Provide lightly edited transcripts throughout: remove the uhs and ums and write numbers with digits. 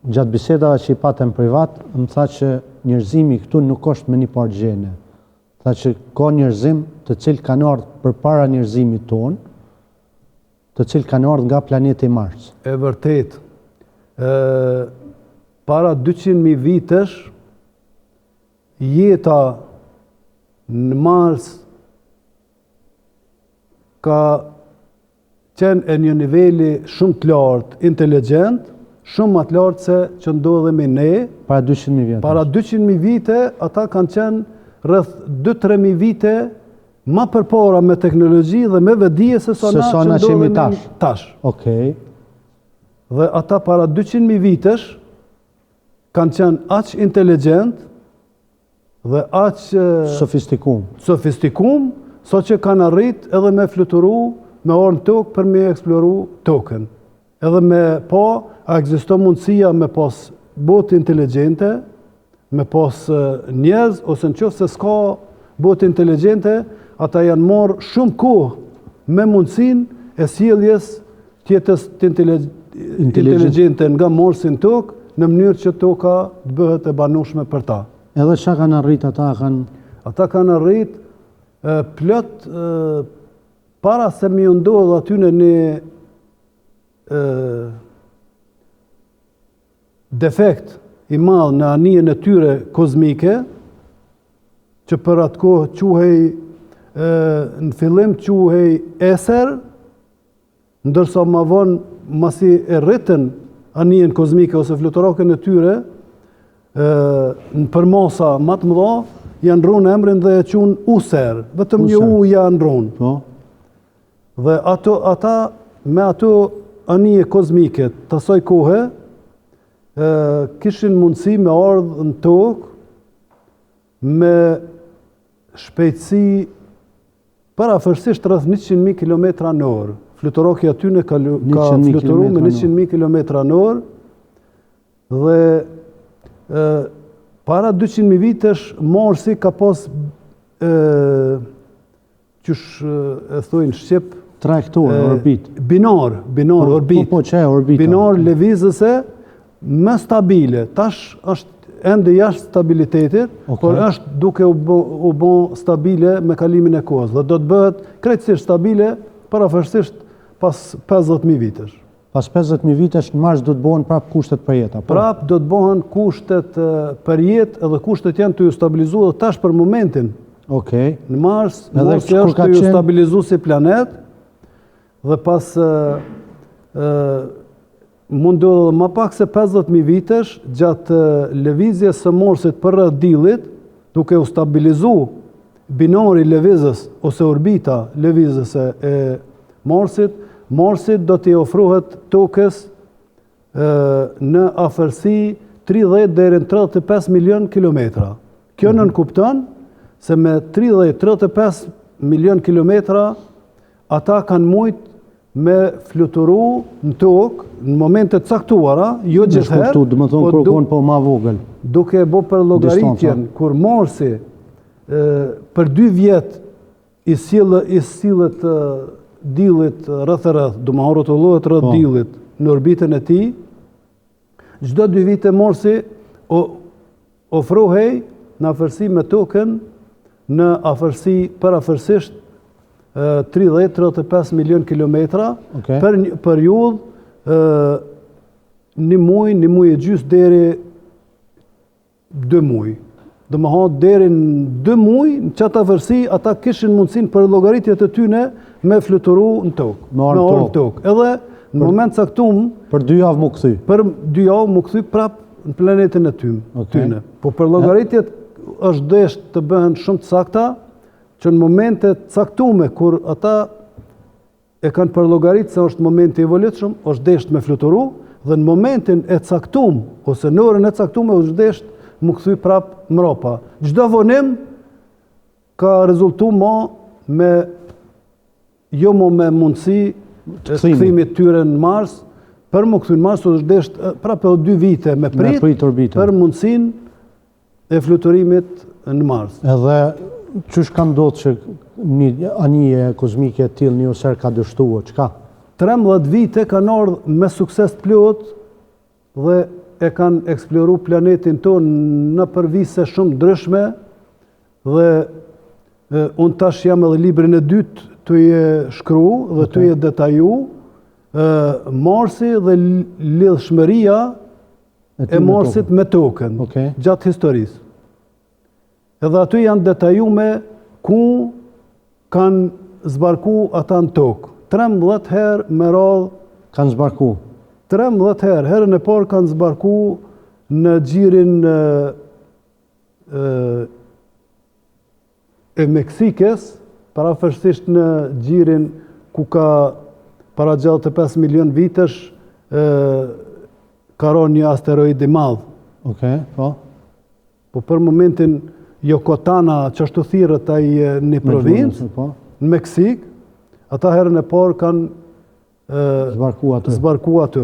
Gjatë bisedave që i patëm privat, më tha që njerëzimi këtu nuk është me një parë gjene. Tha që ka njerëzim të cilë kanë ardhur përpara njerëzimit tonë, të cilë kanë ardhur nga planeti Mars. E vërtet, para 200.000 vitesh, jeta në Mars ka qenë e një niveli shumë të lartë, inteligjent, shumë më të lartë se që ndodhemi ne. Para 200.000 vite. Para 200.000 vite, ata kanë qenë rreth 2-3.000 vite ma përpara me teknologji dhe me vedije se sa na që ndodhemi tash. Okej. Dhe ata para 200.000 vitesh kanë qenë aq inteligjent dhe aq sofistikum, sa që kanë arrit edhe me fluturu, me orë në tokë për me eksploru tokën. Edhe me a ekziston mundësia me pas botë inteligjente, me pas njerëz, ose në qoftë se s'ka botë inteligjente, ata janë marrë shumë kohë me mundësinë e sjelljes tjetës inteligjente nga Marsin tokë, në mënyrë që toka të bëhet e banueshme për ta. Edhe çka kanë arrit ata? Ata kanë arrit plot para se mi ndodh aty në një defekt i madh në anijen e tyre kozmike, që për atë kohë quhej, në fillim quhej Eser, ndërsa ma vonë masi e rritën anijen kozmike ose fluturakën e tyre, në përmasa më të mëdha, janë rrunë emrin dhe e qunë User, vetëm një u janë rrunë. Dhe ata me ato anije kozmike të asaj kohe, kishin mundësi me ardhë në tokë me shpejtësi parafërsisht rreth 100.000 km/h. Fluturaki aty ka fluturu me 100.000 km/h dhe para 200.000 vitesh Marsi ka pas qysh e thojnë shqip trajektor, orbit. Binar orbit. Po, që e orbita? Binar lëvizëse më stabile. Tash është ende jashtë stabilitetit, por është duke u bë stabile me kalimin e kohës. Dhe do të bëhet krejtësisht stabile parafërsisht pas 50.000 vitesh. Pas 50.000 vitesh në Mars do të bëhen prap kushtet për jetë? Prap do të bëhen kushtet për jetë edhe kushtet janë të ju stabilizuar tash për momentin. Okej. Në Mars është të ju stabilizu si planet dhe pas mund do më pak se 50.000 vitesh gjatë lëvizjes së Marsit për rreth diellit, duke u stabilizu binari lëvizës ose orbita lëvizëse e Marsit do t'i ofrohet tokës në afërsi 30 deri në 35 milion kilometra. Kjo nënkupton se me 30-35 milion kilometra ata kanë mujt me fluturu në tokë në momentet caktuara, jo gjithherë, po ma vogël. Duke bo për llogaritjen kur Marsi për 2 vjet i sillet diellit rreth, do më rrotullohet rreth diellit në orbitën e tij, çdo 2 vite Marsi ofrohej në afërsi me tokën në afërsi parafërsisht 30-35 milion kilometra për një periudhë një muj e gjys deri 2 muj. Do më thonë deri në 2 muj, në qatë afërsi, ata kishin mundësin për llogaritjet e tyne me fluturu në tokë. Me orë në tokë. Edhe në moment caktum për 2 javë mu kthy. Për 2 javë mu kthy prap në planetin e tyne. Po për llogaritjet është desht të bëhen shumë të sakta, që në momentet caktume, kur ata e kanë për llogarit se është momenti i volitshëm, është desht me fluturu, dhe në momentin e caktum, ose në orën e caktume, është desht më kthy prap mrapa. Çdo vonim ka rezultu me mundësi të kthimit tyre në Mars, për më kthy në Mars, është desht prap edhe 2 vite me prit për mundësin e fluturimit në Mars. Edhe qysh ka ndodhur që një anije kozmike e tillë një oser ka dështuar, çka? 13 vite kanë ardhur me sukses të plot dhe e kanë eksploru planetin tonë në përvise shumë ndryshme dhe unë tash jam edhe librin e dytë të je shkru dhe të je detaju Marsi dhe lidhshmëria e Marsit me tokën gjatë historisë. Edhe aty janë detajume ku kanë zbarku ata në tokë. 13 herë me radhë kanë zbarku. 13 herë. Herën e parë kanë zbarku në gjirin e Meksikës, parafërsisht në gjirin ku ka para 65 milion vitesh ka rënë një asteroid i madh. Po. Po për momentin Jokotana, që ashtu thirrët ai një provincë në Meksik, ata herën e parë kanë zbarku aty.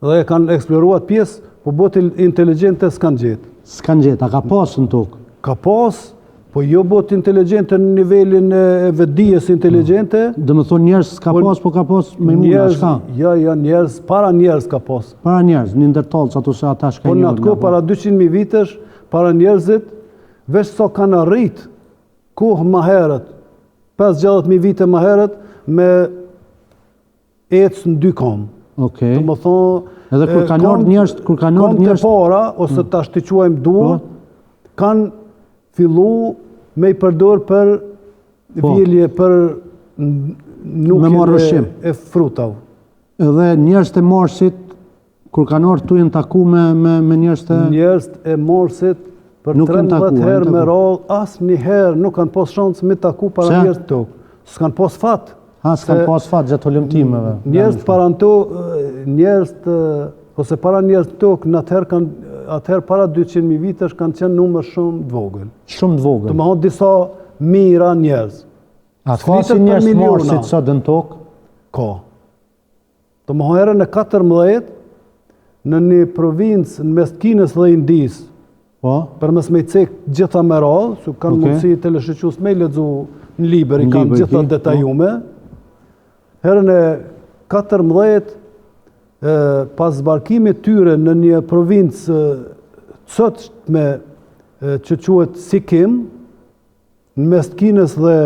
Dhe kanë eksploruar pjesë, po botë inteligjente s'kanë gjetë. S'kanë gjetë, a ka pas në tokë? Ka pas, po jo botë inteligjente në nivelin e vetdijes inteligjente. Dhe më thonë njerëz s'ka pas, po ka pas me muna, shka? Ja, njerëz, para njerëz ka pas. Para njerëz, një ndërtolës, ato se ata shka po në atë kohë, para 200.000 vitesh, para njerëzit, veç sa kanë arrit kohë më herët, 50.000 vite më herët, me ecë në 2 kom. Të më thonë, edhe kur kanë ardhur njerëz, kom të para, ose tash të quajmë duar, kanë fillu me i përdor për vjelje, për nukjen e frutave. Edhe njerëz të Marsit, kur kanë ardhur tu janë taku me njerëz të... Njerëz e Marsit, për 13 herë me radhë, asnjëherë nuk kanë pas shansë me taku para njerëz të tokë. S'kanë pas fat. S'kanë pas fat gjatë holumtimeve. Njerëz para në tokë, ose para njerëz të tokë, atëherë para 200.000 vitesh kanë qenë numër shumë të vogël. Shumë të vogël. Të më thonë disa mira njerëz. A ka si njerëz Marsit sot në tokë? Ka. Të më thonë herën e 14 në një provincë në mes Kinës dhe Indisë, për mes me i cekë gjitha me radhë, su kanë mundësi të lëshëqus me i ledzu në liber, i kanë gjitha detajume. Herën e 14, pas zbarkimit tyre në një provincë cëtshme që quhet Sikkim, në mes Kinës dhe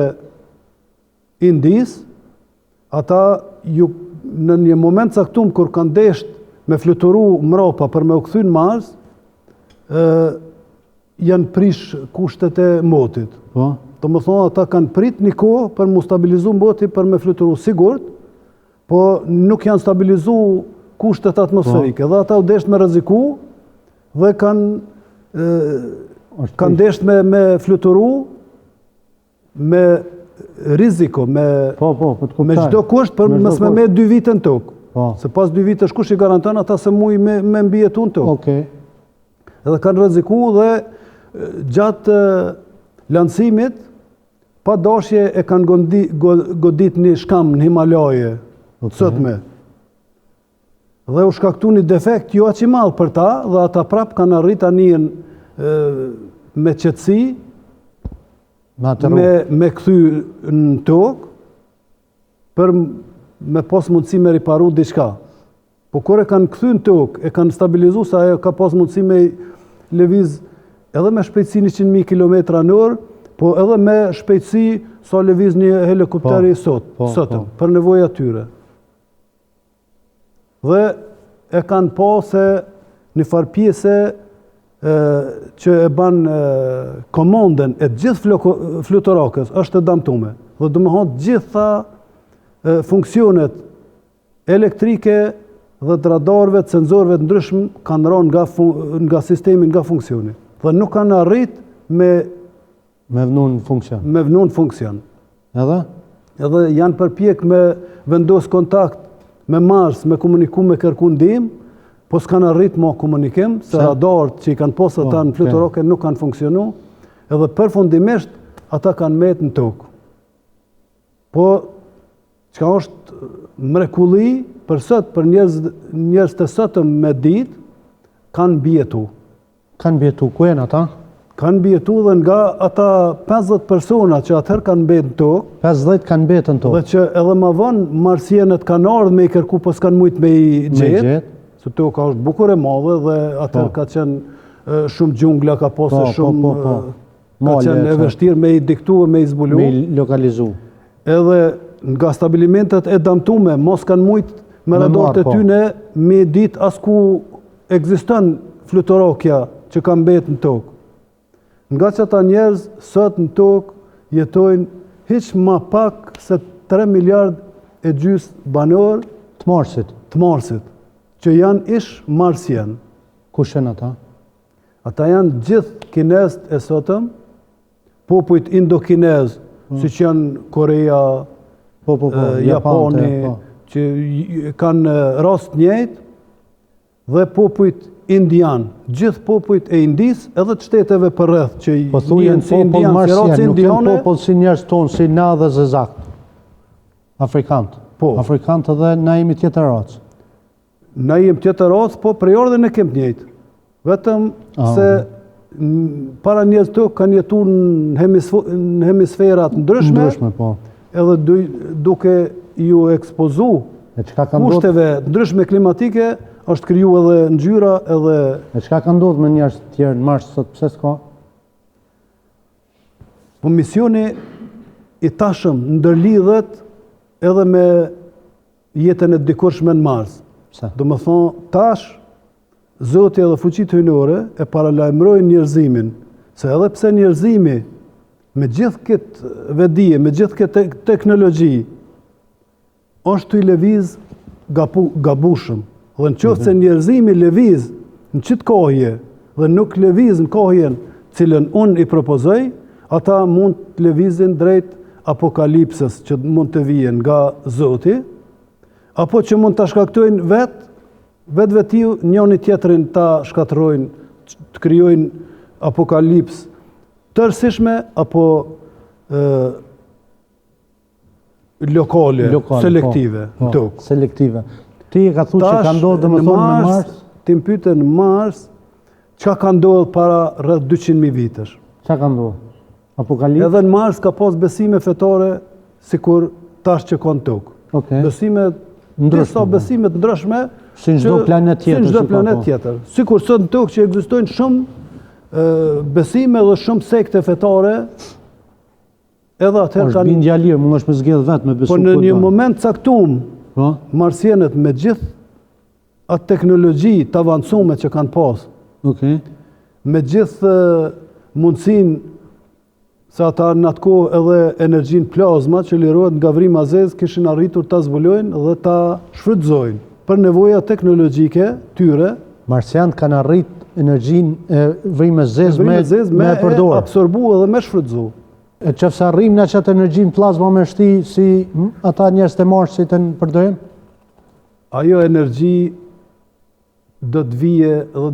Indis, ata në një moment caktum kur kanë desht me fluturu mrapa për me u kthy në Mars, janë prish kushtet e motit. Të më thonë, ata kanë prit një kohë për mu stabilizu moti për me fluturu sigurt, po nuk janë stabilizu kushtet atmosferike. Dhe ata u desht me rreziku dhe kanë desht me fluturu me riziko, me çdo kusht për mësme me 2 vite në tokë. Se pas 2 vite shkush i garanton ata se muj me mbijetu në tokë. Edhe kanë rreziku dhe gjatë lancimit, pa dashje e kanë godit një shkam në Himalaje, sotme. Dhe u shkaktu një defekt jo aq i madh për ta, dhe ata prap kanë arrit anijen me qetësi, me kthy në tokë, për me pas mundësi me riparu diçka. Po kur e kanë kthy në tokë, e kanë stabilizu se ajo ka pas mundësi me lëviz edhe me shpejtësi 100.000 km/h, po edhe me shpejtësi sa lëviz një helikopteri sotëm, për nevoja tyre. Dhe e kanë pa se një farë pjese që e ban komanden e gjithë fluturakës është e damtume. Dhe do më thonë gjitha funksionet elektrike dhe të radarëve, të senzorëve të ndryshëm kanë rënë nga sistemi, nga funksioni. Dhe nuk kanë arrit me vënu në funksion. Edhe? Edhe janë përpjek me vendos kontakt me Mars, me komuniku me kërku ndihmë, po s'kanë arrit ma komunikim, se radarët që i kanë posë ata në fluturake nuk kanë funksionu, edhe përfundimisht ata kanë met në tokë. Po, çka është mrekulli për sot, për njerëz të sotëm me ditë, kanë bjetu. Kanë bjetu, ku janë ata? Kanë bjetu dhe nga ata 50 persona që atëherë kanë bet në tokë. 50 kanë bet në tokë. Dhe që edhe ma vonë marsjenët kanë ardhë me i kërku, po s'kanë mujtë me i gjetë. Se toka është bukur e madhe dhe atëherë ka qenë shumë gjungla, ka posë shumë... Ka Male, qenë e vështirë me i diktu e me i zbulu. Me i lokalizu. Edhe nga stabilimentet e damtume, mos kanë mujt me radarët e tyne me dit as ku ekziston fluturokja që ka mbet në tokë. Nga që ata njerëz sot në tokë jetojnë hiq ma pak se 3 miliard e gjys banor Të Marsit. Që janë ish marsjen. Kush janë ata? Ata janë gjithë kinezët e sotëm, popujt indo-kinez, si që janë Korea, Japoni, që kanë rast njëjtë, dhe popujt indian, gjithë popujt e Indis, edhe të shteteve për rreth, që jenë si indian, si racë indiane. Nuk jenë popull si njerëz tonë, si na dhe zezakt. Afrikantë. Afrikantë edhe na jemi tjetër racë. Na jemi tjetër racë, po prej ardhen e kemë njëjtë. Vetëm se para njerëz të kanë jetu në hemisferat ndryshme, edhe duke ju ekspozu kushteve ndryshme klimatike, është kriju edhe ngjyra edhe... E çka ka ndodhur me njerëz të tjerë në Mars sot, pse s'ka? Po misioni i tashëm ndërlidhet edhe me jetën e dikurshme në Mars. Do më thonë, tash, Zoti edhe fuqitë hyjnore e paralajmërojnë njerëzimin, se edhe pse njerëzimi me gjithë këtë vedije, me gjithë këtë teknologji, është të i lëviz gabushëm. Dhe në qoftë se njerëzimi lëviz në qitë kohje dhe nuk lëviz në kohjen cilën unë i propozoj, ata mund të lëvizin drejt apokalipsës që mund të vijen nga Zoti, apo që mund të shkaktojnë vetë njëri tjetrin ta shkatërrojnë, të krijojnë apokalips tërësishme apo lokale, selektive. Selektive. Ti e ka thënë që ka ndodhur domethënë në Mars? Ti më pyete në Mars, çka ka ndodhur para rreth 200.000 vitesh? Çka ka ndodhur? Apokalips? Edhe në Mars ka pas besime fetare sikur tash që ka në tokë. Besime disa besime të ndryshme si në çdo planet tjetër. Sikur sot në tokë që ekzistojnë shumë besime dhe shumë sekte fetare, edhe atëherë kanë bindja lirë, mund është me zgjedh vetë me besu. Po në një moment caktuar, marsjenët me gjithë atë teknologji të avancume që kanë pas, me gjithë mundësin se ata në atë kohë edhe energjin plazma që lirohet nga vrima zezë kishin arritur ta zbulojnë dhe ta shfrytëzojnë për nevoja teknologjike tyre. Marsjanë kanë arrit energjin e vrimës zezë me përdorë. Me absorbu edhe me shfrytëzu. E qëfëse arrim në qëtë energjin plazma me shti si ata njerëz të Marsit e në përdojnë? Ajo energji do të vije dhe